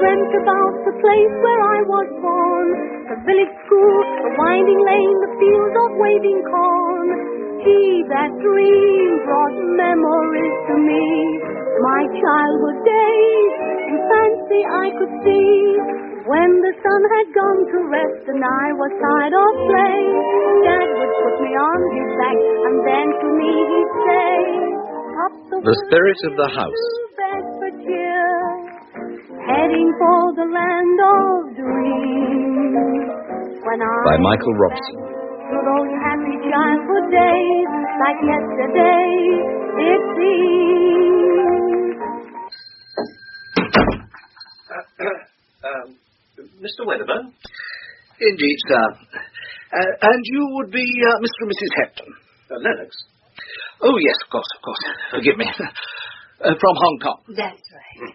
dreamt about the place where I was born, the village school, the winding lane, the fields of waving corn. Gee, that dream brought memories to me, my childhood days, in fancy I could see. When the sun had gone to rest and I was tired of playing, Dad would put me on his back and then to me he'd say, up The Spirit of the House. Bedfordshire, heading for the land of dreams. By Michael Robson. To those happy childhood days, like yesterday it seems. Mr. Wedderburn? Indeed, sir. And you would be Mr. and Mrs. Hepton? Lennox? Oh, yes, of course. Forgive me. From Hong Kong. That's right.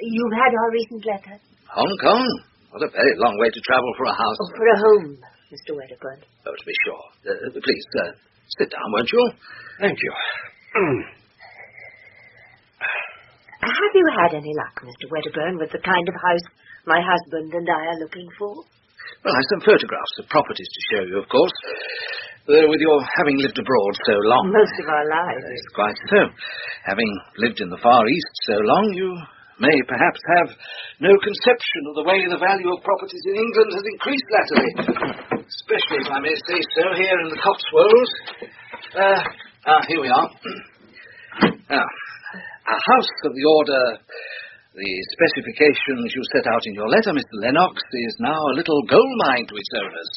You've had our recent letter? Hong Kong? What a very long way to travel for a house. Oh, for a home, Mr. Wedderburn. Oh, to be sure. Please, sit down, won't you? Thank you. Have you had any luck, Mr. Wedderburn, with the kind of house my husband and I are looking for? Well, I've some photographs of properties to show you, of course. Though with your having lived abroad so long... Most of our lives. Quite so. Having lived in the Far East so long, you may perhaps have no conception of the way the value of properties in England has increased latterly. Especially, if I may say so, here in the Cotswolds. Here we are. Now, a house of the order... The specifications you set out in your letter, Mr. Lennox, is now a little gold mine to its owners.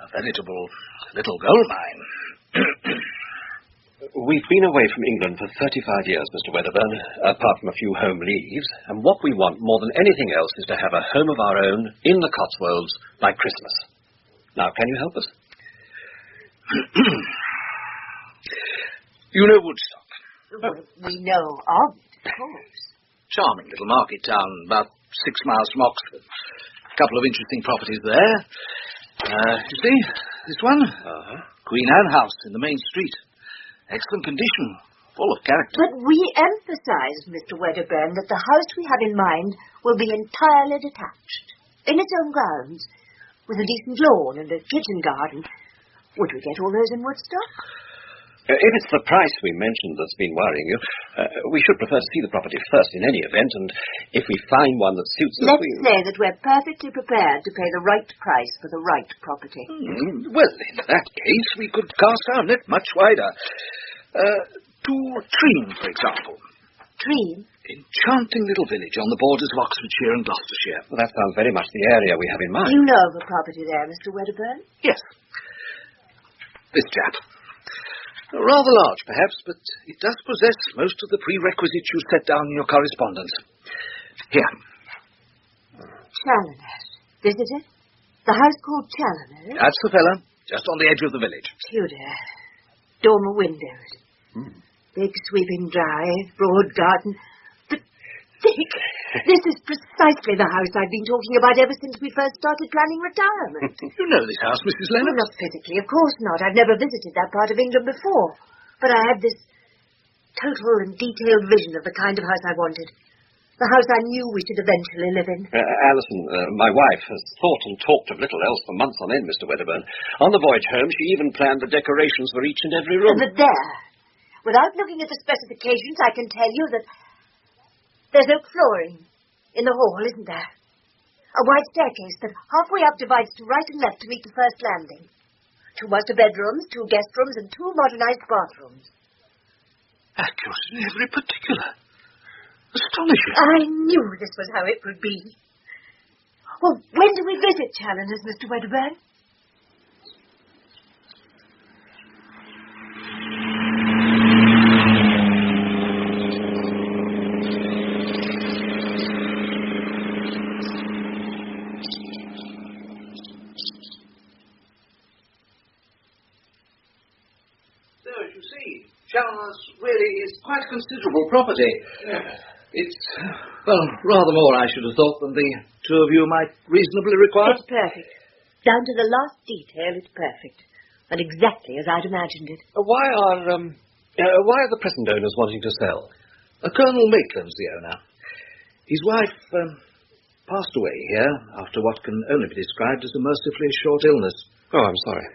A veritable little gold mine. We've been away from England for 35 years, Mr. Wedderburn, apart from a few home leaves, and what we want more than anything else is to have a home of our own in the Cotswolds by Christmas. Now, can you help us? You know Woodstock? Well, we know of it, of course. Charming little market town, about 6 miles from Oxford. A couple of interesting properties there. You see, this one? Queen Anne House in the main street. Excellent condition, full of character. But we emphasise, Mr. Wedderburn, that the house we have in mind will be entirely detached, in its own grounds, with a decent lawn and a kitchen garden. Would we get all those in Woodstock? If it's the price we mentioned that's been worrying you, we should prefer to see the property first in any event, and if we find one that suits us... Let's say that we're perfectly prepared to pay the right price for the right property. Well, in that case, we could cast our net much wider. To Treen, for example. Treen? Enchanting little village on the borders of Oxfordshire and Gloucestershire. Well, that sounds very much the area we have in mind. You know of a property there, Mr. Wedderburn? Yes. This chap. Rather large, perhaps, but it does possess most of the prerequisites you set down in your correspondence. Here. Challoner's. This is it? The house called Challoner's? That's the fella, just on the edge of the village. Tudor. Dormer windows. Big sweeping drive, broad garden. But, Dick, this is precisely the house I've been talking about ever since we first started planning retirement. You know this house, Mrs. Lennox? Well, not physically, of course not. I've never visited that part of England before. But I had this total and detailed vision of the kind of house I wanted. The house I knew we should eventually live in. Alison, my wife, has thought and talked of little else for months on end, Mr. Wedderburn. On the voyage home, she even planned the decorations for each and every room. But there, without looking at the specifications, I can tell you that there's oak flooring in the hall, isn't there? A wide staircase that halfway up divides to right and left to meet the first landing. 2 master bedrooms, 2 guest rooms, and 2 modernized bathrooms. Accurate in every particular. Astonishing. I knew this was how it would be. Well, when do we visit Challoner's, Mr. Wedderburn? So, as you see, Challoner's really is quite considerable property. It's, well, rather more, I should have thought, than the two of you might reasonably require. It's perfect. Down to the last detail, it's perfect. And exactly as I'd imagined it. Why are the present owners wanting to sell? Colonel Maitland's the owner. His wife passed away here after what can only be described as a mercifully short illness. Oh, I'm sorry.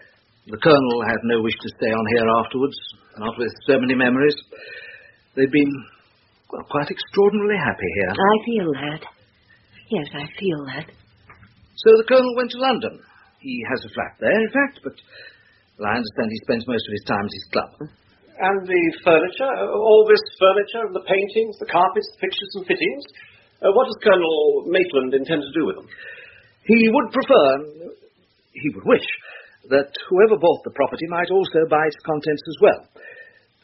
The Colonel had no wish to stay on here afterwards, not with so many memories. They'd been, quite extraordinarily happy here. I feel that. Yes, I feel that. So the Colonel went to London. He has a flat there, in fact, but I understand he spends most of his time at his club. And the furniture? All this furniture, the paintings, the carpets, the fixtures and fittings? What does Colonel Maitland intend to do with them? He would wish, that whoever bought the property might also buy its contents as well.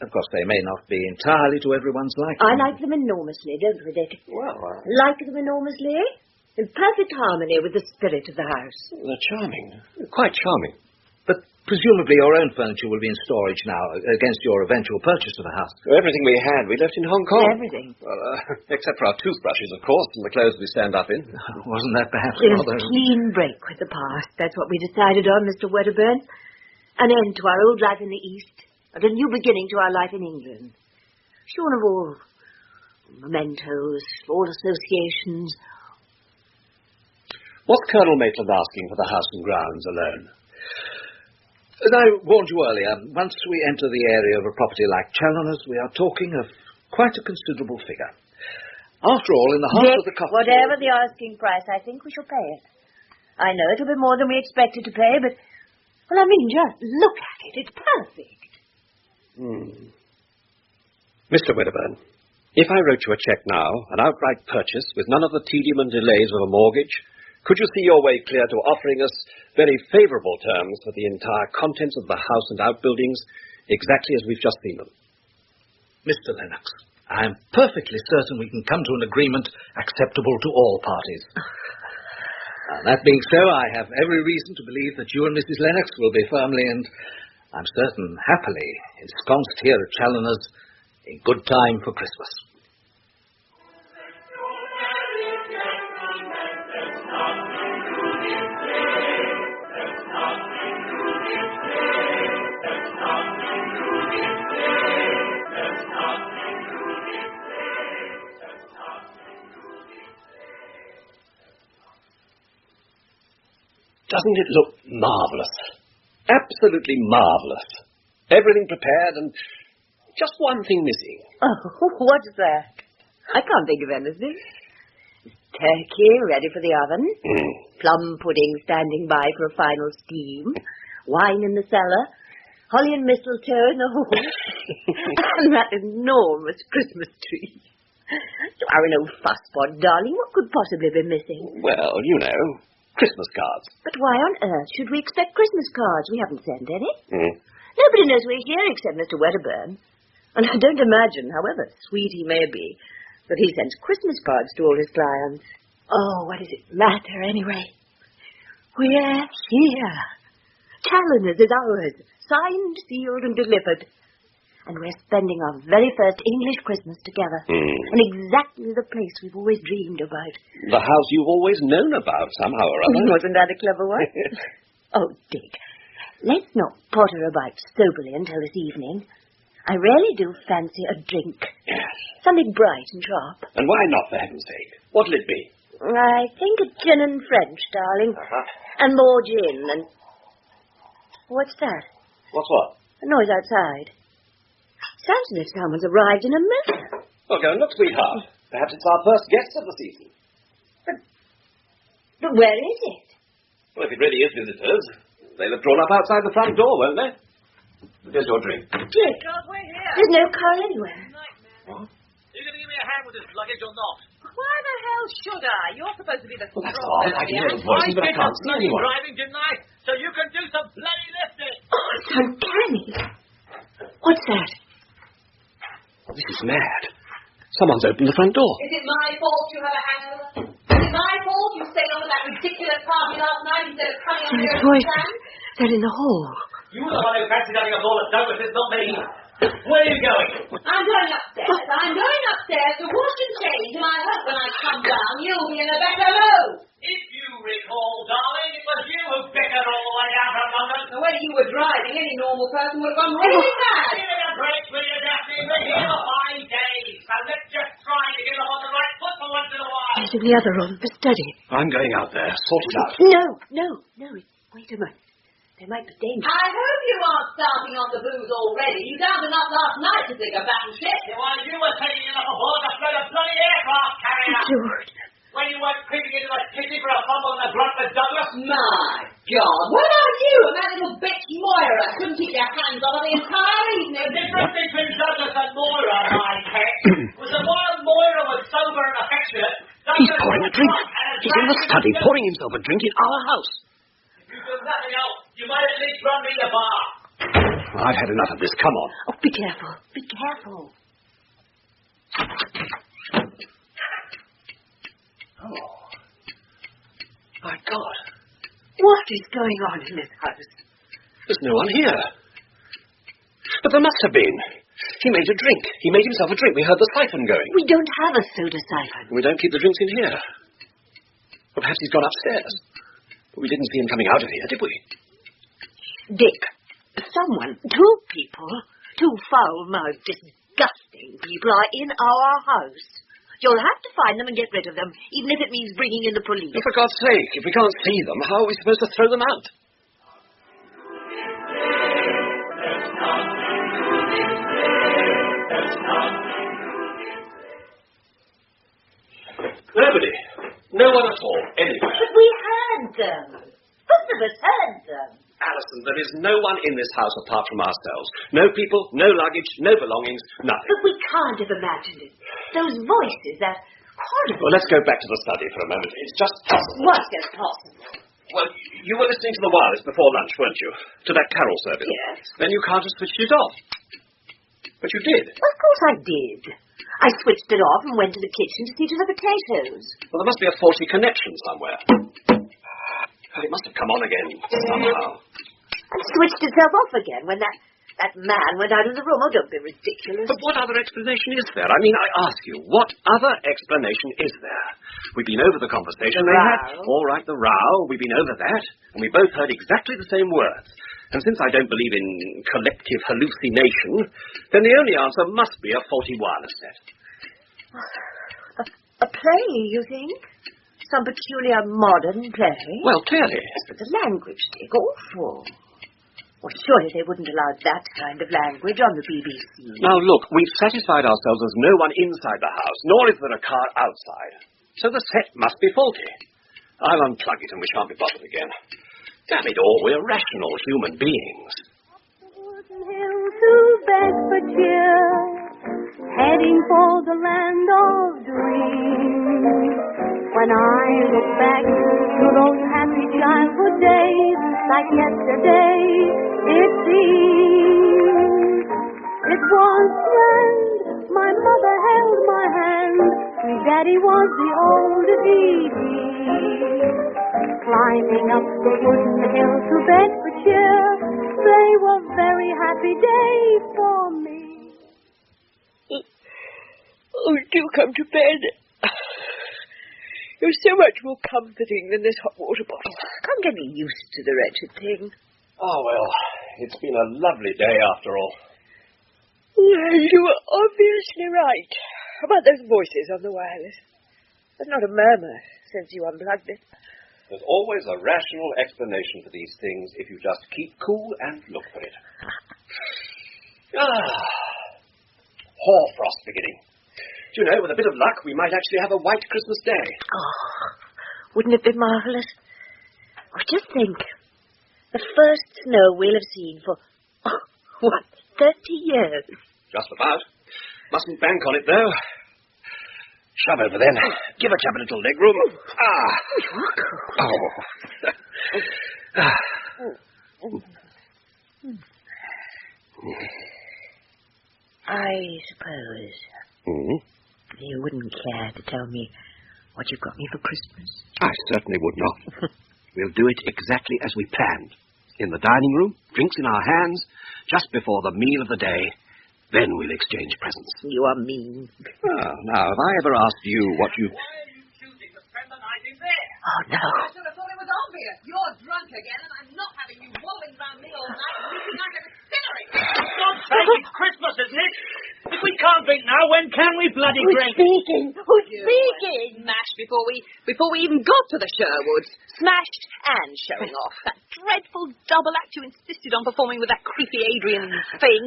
Of course, they may not be entirely to everyone's liking. I like them enormously, don't we, Dick? Well, Like them enormously? In perfect harmony with the spirit of the house. They're charming. Quite charming. But presumably your own furniture will be in storage now, against your eventual purchase of the house. Everything we had, we left in Hong Kong. Everything. Well, except for our toothbrushes, of course, and the clothes we stand up in. Wasn't that perhaps It was rather... a clean break with the past. That's what we decided on, Mr. Wedderburn. An end to our old life in the East, and a new beginning to our life in England. Shorn of all mementos, all associations. What's Colonel Maitland asking for the house and grounds alone? As I warned you earlier, once we enter the area of a property like Challoner's, we are talking of quite a considerable figure. After all, in the heart of the Cotswolds... Whatever the asking price, I think we shall pay it. I know it'll be more than we expected to pay, but... Well, I mean, just look at it. It's perfect. Mr. Wedderburn, if I wrote you a cheque now, an outright purchase, with none of the tedium and delays of a mortgage, could you see your way clear to offering us very favourable terms for the entire contents of the house and outbuildings, exactly as we've just seen them? Mr. Lennox, I am perfectly certain we can come to an agreement acceptable to all parties. That being so, I have every reason to believe that you and Mrs. Lennox will be firmly and, I'm certain, happily ensconced here at Challoner's in good time for Christmas. Doesn't it look marvellous? Absolutely marvellous. Everything prepared and just one thing missing. Oh, what's that? I can't think of anything. Turkey ready for the oven. Plum pudding standing by for a final steam. Wine in the cellar. Holly and mistletoe in the hall. And that enormous Christmas tree. You are an old fusspot, darling. What could possibly be missing? Well, you know, Christmas cards. But why on earth should we expect Christmas cards? We haven't sent any. Nobody knows we're here except Mr. Wedderburn. And I don't imagine, however sweet he may be, that he sends Christmas cards to all his clients. Oh, what does it matter, anyway? We're here. Challoner's is ours, signed, sealed, and delivered. And we're spending our very first English Christmas together. In exactly the place we've always dreamed about. The house you've always known about, somehow or other. Wasn't that a clever one? Oh, Dick, let's not potter about soberly until this evening. I really do fancy a drink. Yes. Something bright and sharp. And why not, for heaven's sake? What'll it be? I think a gin and French, darling. And more gin and... What's that? What's what? A noise outside. Sounds as if someone's arrived in a minute. Well, go and look, sweetheart. Perhaps it's our first guest of the season. But where is it? Well, if it really is visitors, they'll have drawn up outside the front door, won't they? Here's your drink. Dick, there's no car anywhere. Are you going to give me a hand with this luggage or not? Why the hell should I? You're supposed to be the Well, that's odd. I can hear the voices, but I can't see anyone. Driving, didn't I? So you can do some bloody lifting. Oh, it's uncanny. What's that? Well, this is mad. Someone's opened the front door. Is it my fault you have a hangover? Is it my fault you stayed on at that ridiculous party last night instead of coming on here and stand? They're in the hall. You were the one who fancied having a ball at Douglas, not me. Where are you going? I'm going upstairs. I'm going upstairs to wash and change, and I hope when I come down you'll be in a better mood. If you recall, darling, it was you who bickered all the way down from London. The way you were driving, any normal person would have gone really mad. Give it a break, will you, Daphne? We're here for 5 days. So let's just try to get on the right foot for once in a while. He's in the other room, the study. I'm going out there. Sort it out. No. Wait a minute. There might be danger. I hope you aren't starting on the booze already. You downed enough last night to dig a battleship. While you were taking enough aboard to float a bloody aircraft carrier. George. When you weren't creeping into the kitchen for a fumble in the grunt for Douglas. My God, what about you and that little bitch Moira? Couldn't keep your hands on her the entire evening. The difference between Douglas and Moira, my pet, was that while Moira was sober and affectionate, He's pouring a drink. He's in the study pouring himself a drink in our house. If you do nothing else, you might at least run me the bar. I've had enough of this. Come on. Oh, be careful. Be careful. Oh. My God. What is going on in this house? There's no one here. But there must have been. He made a drink. He made himself a drink. We heard the siphon going. We don't have a soda siphon. We don't keep the drinks in here. Or perhaps he's gone upstairs. But we didn't see him coming out of here, did we? Dick, someone, two people, two foul-mouthed, disgusting people are in our house. You'll have to find them and get rid of them, even if it means bringing in the police. But for God's sake, if we can't see them, how are we supposed to throw them out? Nobody. No one at all, anywhere. But we heard them. Both of us heard them. Alison, there is no one in this house apart from ourselves. No people, no luggage, no belongings, nothing. But we can't have imagined it. Those voices, that horrible... Well, let's go back to the study for a moment. It's just possible. What's just possible? Well, you were listening to the wireless before lunch, weren't you? To that carol service. Yes. Then you can't have switched it off. But you did. Well, of course I did. I switched it off and went to the kitchen to see to the potatoes. Well, there must be a faulty connection somewhere. It must have come on again somehow. And switched itself off again when that man went out of the room. Oh, don't be ridiculous. But what other explanation is there? I mean, I ask you, what other explanation is there? We've been over the conversation they had. All right, the row. We've been over that. And we both heard exactly the same words. And since I don't believe in collective hallucination, then the only answer must be a faulty wireless set. A play, you think? Some peculiar modern play? Well, clearly. But the language, Dick, awful. Well, surely they wouldn't allow that kind of language on the BBC. Now, look, we've satisfied ourselves there's no one inside the house, nor is there a car outside. So the set must be faulty. I'll unplug it and we shan't be bothered again. Damn it all, we're rational human beings. Hill to Bedfordshire, heading for the land of dreams. When I look back to those happy childhood days, like yesterday it seems. It was grand, my mother held my hand, and Daddy was the older DD. Climbing up the wooden hill to Bedfordshire, they were very happy days for me. Oh, do come to bed. You're so much more comforting than this hot water bottle. I'm getting used to the wretched thing. Oh, well, it's been a lovely day after all. Well, you were obviously right about those voices on the wireless. There's not a murmur since you unplugged it. There's always a rational explanation for these things if you just keep cool and look for it. Hoarfrost beginning. Do you know, with a bit of luck, we might actually have a white Christmas Day. Oh, wouldn't it be marvellous? Oh, just think. The first snow we'll have seen for, 30 years? Just about. Mustn't bank on it, though. Shove over then. Give a chap a little leg room. I suppose you wouldn't care to tell me what you got me for Christmas. I certainly would not. We'll do it exactly as we planned. In the dining room, drinks in our hands, just before the meal of the day. Then we'll exchange presents. You are mean. Well, now, have I ever asked you what you... Why are you choosing to spend the night in there? Oh, no. I should have thought it was obvious. You're drunk again, and I'm not having you rolling around me all night, leaking like a distillery. For God's sake, it's Christmas, isn't it? It's we can't drink now, when can we bloody drink? Who's speaking? Smashed before we even got to the Sherwoods. Smashed and showing off. That dreadful double act you insisted on performing with that creepy Adrian thing.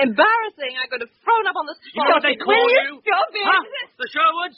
Embarrassing. I could have thrown up on the spot. You know what they call you? Stop it. Huh? The Sherwoods?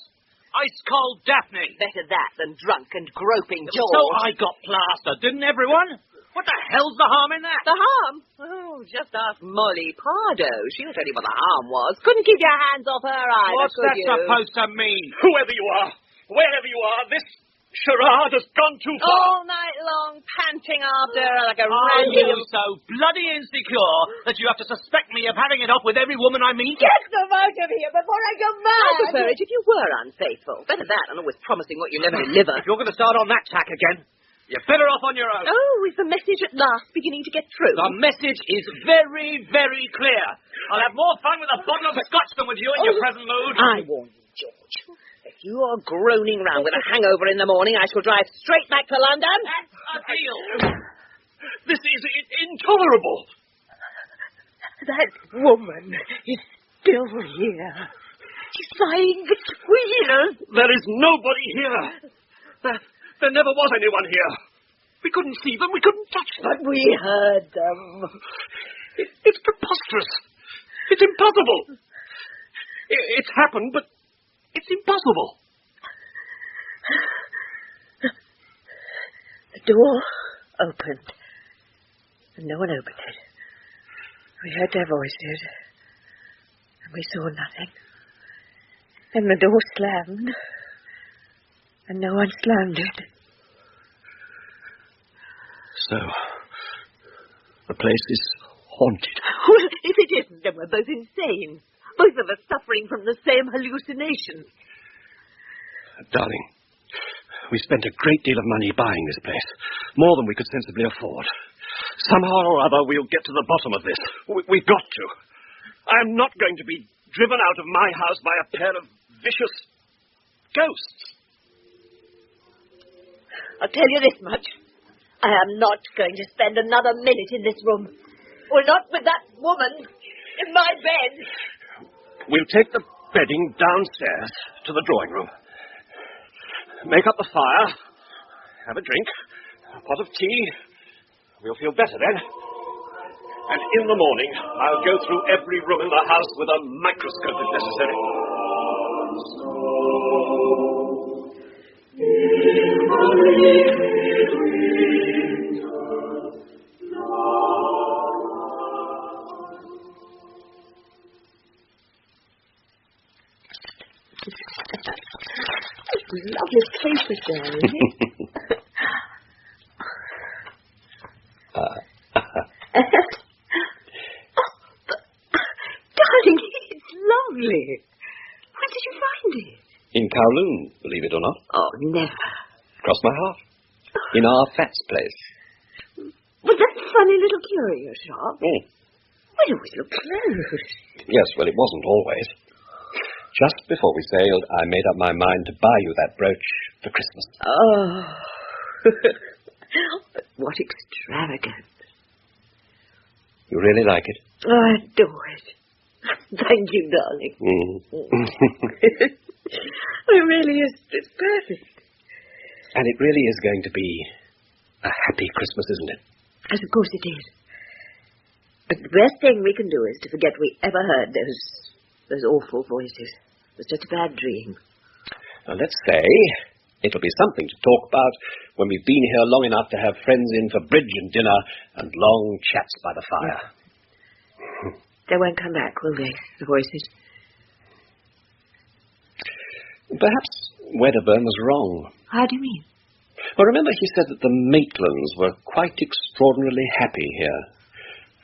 Ice-cold Daphne. Better that than drunk and groping George. So I got plastered, didn't everyone? What the hell's the harm in that? The harm? Oh, just ask Molly Pardo. She'll tell you what the harm was. Couldn't keep your hands off her either, What's could that you? supposed to mean? Whoever you are, wherever you are, this charade has gone too far. All night long, panting after her like a Are randy... you so bloody insecure that you have to suspect me of having it up with every woman I meet? Get them out of here before I go mad! I prefer it if you were unfaithful. Better that than always promising what you never deliver. If you're going to start on that tack again, you're better off on your own. Oh, is the message at last beginning to get through? The message is very, very clear. I'll have more fun with a bottle of scotch than with you in your present mood. I warn you, George. If you are groaning round with a hangover in the morning, I shall drive straight back to London. That's a deal. This is intolerable. That woman is still here. She's lying between us. There is nobody here. There never was anyone here. We couldn't see them. We couldn't touch them. But we heard them. It's preposterous. It's impossible. It's happened, but it's impossible. The door opened, and no one opened it. We heard their voices, and we saw nothing. Then the door slammed, and no one slammed it. So, the place is haunted. Well, if it isn't, then we're both insane. Both of us suffering from the same hallucination. Darling, we spent a great deal of money buying this place. More than we could sensibly afford. Somehow or other, we'll get to the bottom of this. We've got to. I'm not going to be driven out of my house by a pair of vicious ghosts. I'll tell you this much. I am not going to spend another minute in this room. Or not with that woman in my bed. We'll take the bedding downstairs to the drawing room. Make up the fire. Have a drink. A pot of tea. We'll feel better then. And in the morning, I'll go through every room in the house with a microscope if necessary. Lovely place there, isn't it? Darling, it's lovely. Where did you find it? In Kowloon, believe it or not. Oh, never. Cross my heart. In our Fat's place. Was that funny little curio shop? Mm. Well, it always looked closed. Yes, well, it wasn't always. Just before we sailed, I made up my mind to buy you that brooch for Christmas. Oh. But what extravagance. You really like it? Oh, I adore it. Thank you, darling. It really is. It's perfect. And it really is going to be a happy Christmas, isn't it? Yes, of course it is. But the best thing we can do is to forget we ever heard those awful voices. It was just a bad dream. Now, let's say it'll be something to talk about when we've been here long enough to have friends in for bridge and dinner and long chats by the fire. They won't come back, will they, the voices? Perhaps Wedderburn was wrong. How do you mean? Well, remember he said that the Maitlands were quite extraordinarily happy here.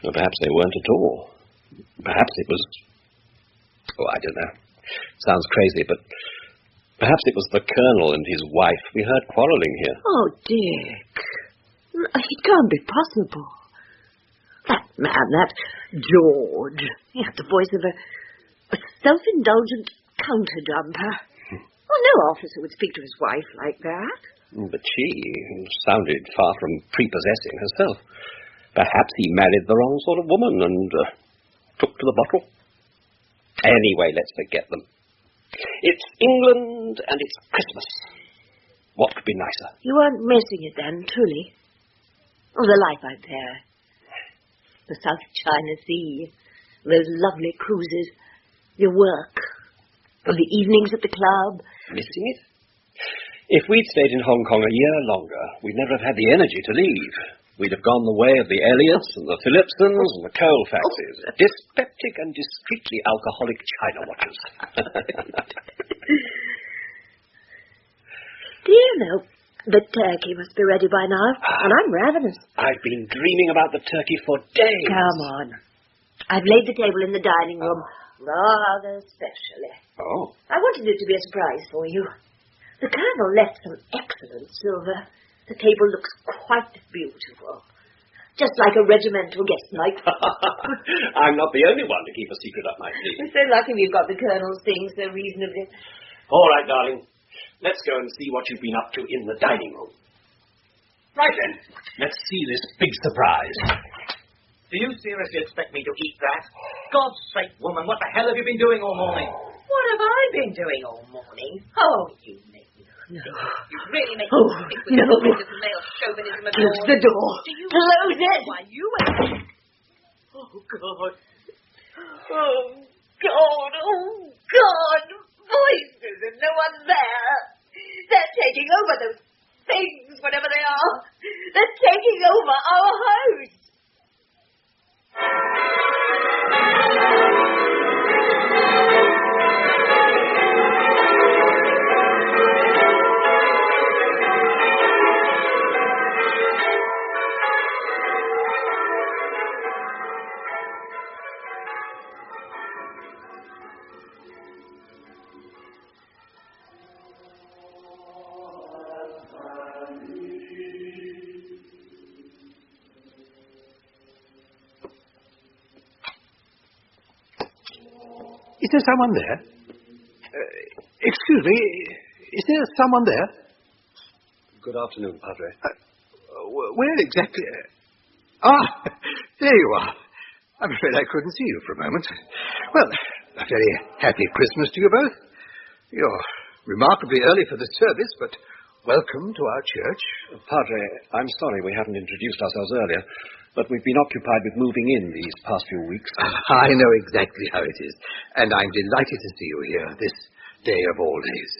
Well, perhaps they weren't at all. Perhaps it was... Oh, I don't know. Sounds crazy, but perhaps it was the Colonel and his wife we heard quarrelling here. Oh, Dick. It can't be possible. That man, that George, he had the voice of a self-indulgent counter-jumper. Well, no officer would speak to his wife like that. But she sounded far from prepossessing herself. Perhaps he married the wrong sort of woman and took to the bottle. Anyway, let's forget them. It's England and it's Christmas. What could be nicer? You aren't missing it then, truly? Oh, the life out there. The South China Sea. Those lovely cruises. Your work. And the evenings at the club. Missing it? If we'd stayed in Hong Kong a year longer, we'd never have had the energy to leave. We'd have gone the way of the Elliots and the Phillipsons and the Colfaxes. Dyspeptic and discreetly alcoholic China watchers. Do you know, the turkey must be ready by now, and I'm ravenous. I've been dreaming about the turkey for days. Come on. I've laid the table in the dining room, rather specially. Oh. I wanted it to be a surprise for you. The Colonel left some excellent silver. The table looks quite beautiful. Just like a regimental guest night. I'm not the only one to keep a secret up my sleeve. We're so lucky we've got the Colonel's things so reasonably. All right, darling. Let's go and see what you've been up to in the dining room. Right then. Let's see this big surprise. Do you seriously expect me to eat that? God's sake, woman, what the hell have you been doing all morning? What have I been doing all morning? Oh, you make me sick. You really make me sick with this male chauvinism of yours. Close the door. Do you Close it. Why, you wait. Oh, God. Oh, God. Oh, God. Voices and no one there. They're taking over those things, whatever they are. They're taking over our house. Is there someone there? Excuse me, is there someone there? Good afternoon, Padre. Where exactly? There you are. I'm afraid I couldn't see you for a moment. Well, a very happy Christmas to you both. You're remarkably early for the service, but welcome to our church. Padre, I'm sorry we haven't introduced ourselves earlier, but we've been occupied with moving in these past few weeks. I know exactly how it is, and I'm delighted to see you here this day of all days.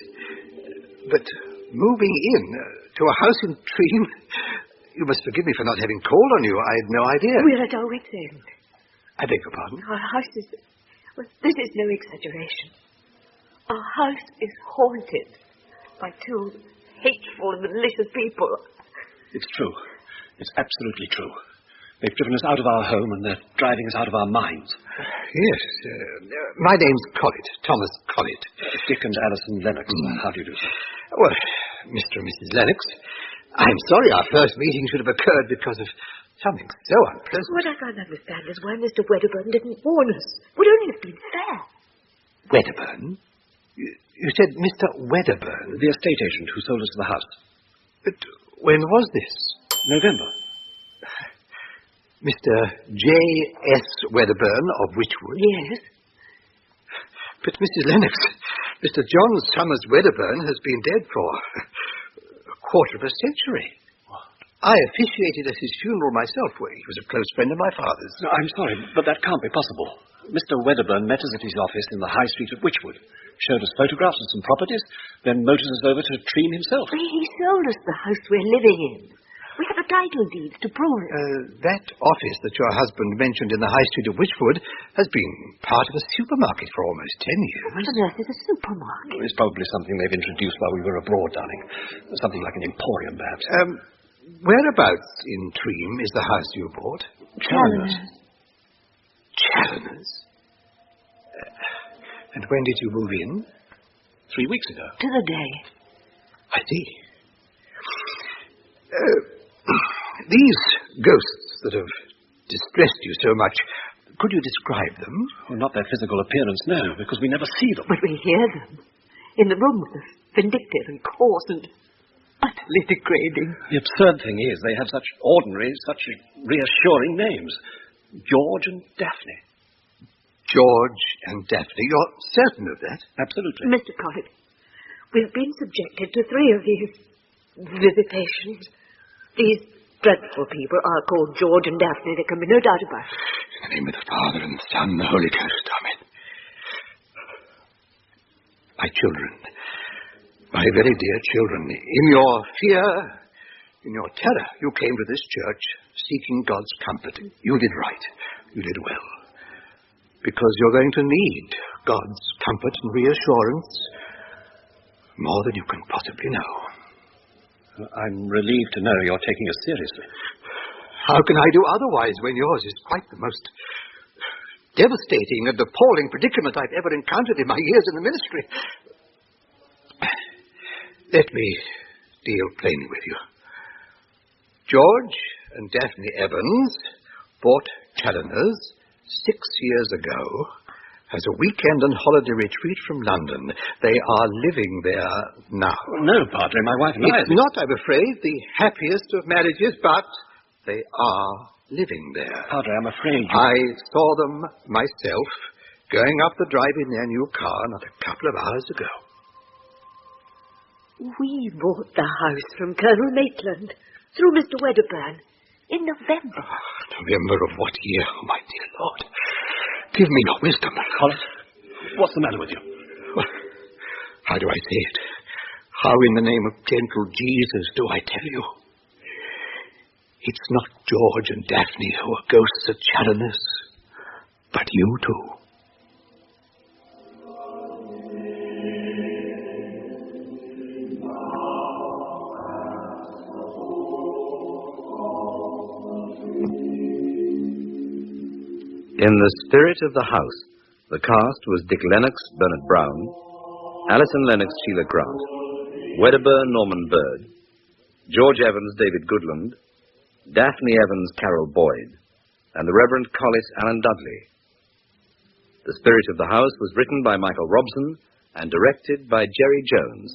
But moving in to a house in Treem, you must forgive me for not having called on you. I had no idea. We're at our wit's end. I beg your pardon? Our house is... Well, this is no exaggeration. Our house is haunted by two hateful and malicious people. It's true. It's absolutely true. They've driven us out of our home and they're driving us out of our minds. Yes. My name's Collett, Thomas Collett. Dick and Alison Lennox. How do you do, sir? Well, Mr. and Mrs. Lennox, I'm sorry our first meeting should have occurred because of something so unpleasant. What I can't understand is why Mr. Wedderburn didn't warn us. Would only have been fair. Wedderburn? You said Mr. Wedderburn? The estate agent who sold us the house. But when was this? November. Mr. J.S. Wedderburn of Wychwood? Yes. But Mrs. Lennox, Mr. John Summers Wedderburn has been dead for a quarter of a century. What? I officiated at his funeral myself. He was a close friend of my father's. No, I'm sorry, but that can't be possible. Mr. Wedderburn met us at his office in the High Street of Wychwood, showed us photographs of some properties, then motored us over to Treem himself. He sold us the house we're living in. We have a title deed to prove it. That office that your husband mentioned in the High Street of Wychwood has been part of a supermarket for almost 10 years. What on earth is a supermarket? It's probably something they've introduced while we were abroad, darling. Something like an emporium, perhaps. Whereabouts in Treem is the house you bought? Challoner's. Challoner's? And when did you move in? 3 weeks ago. To the day. I see. These ghosts that have distressed you so much, could you describe them? Well, not their physical appearance, no, because we never see them. But we hear them. In the room with us, vindictive and coarse and utterly degrading. The absurd thing is they have such ordinary, such reassuring names. George and Daphne. George and Daphne. You're certain of that? Absolutely. Mr. Collett, we've been subjected to 3 of these visitations. These dreadful people are called George and Daphne. There can be no doubt about it. In the name of the Father, and the Son, and the Holy Ghost. Amen. My children, my very dear children, in your fear, in your terror, you came to this church seeking God's comfort. You did right. You did well. Because you're going to need God's comfort and reassurance more than you can possibly know. I'm relieved to know you're taking us seriously. How can I do otherwise when yours is quite the most devastating and appalling predicament I've ever encountered in my years in the ministry? Let me deal plainly with you. George and Daphne Evans bought Challoner's 6 years ago as a weekend and holiday retreat from London. They are living there now. No, Padre, my wife and I... It's not, I'm afraid, the happiest of marriages, but they are living there. Padre, I'm afraid you... I saw them myself going up the drive in their new car not a couple of hours ago. We bought the house from Colonel Maitland through Mr. Wedderburn in November. November of what year, my dear Lord? Give me your wisdom. Collett, what's the matter with you? Well, how do I say it? How in the name of gentle Jesus do I tell you? It's not George and Daphne who are ghosts at Challoner's, but you two. In the spirit of the house, the cast was Dick Lennox, Bernard Brown, Alison Lennox, Sheila Grant, Wedderburn, Norman Bird, George Evans, David Goodland, Daphne Evans, Carol Boyd, and the Reverend Collis, Alan Dudley. The spirit of the house was written by Michael Robson and directed by Jerry Jones.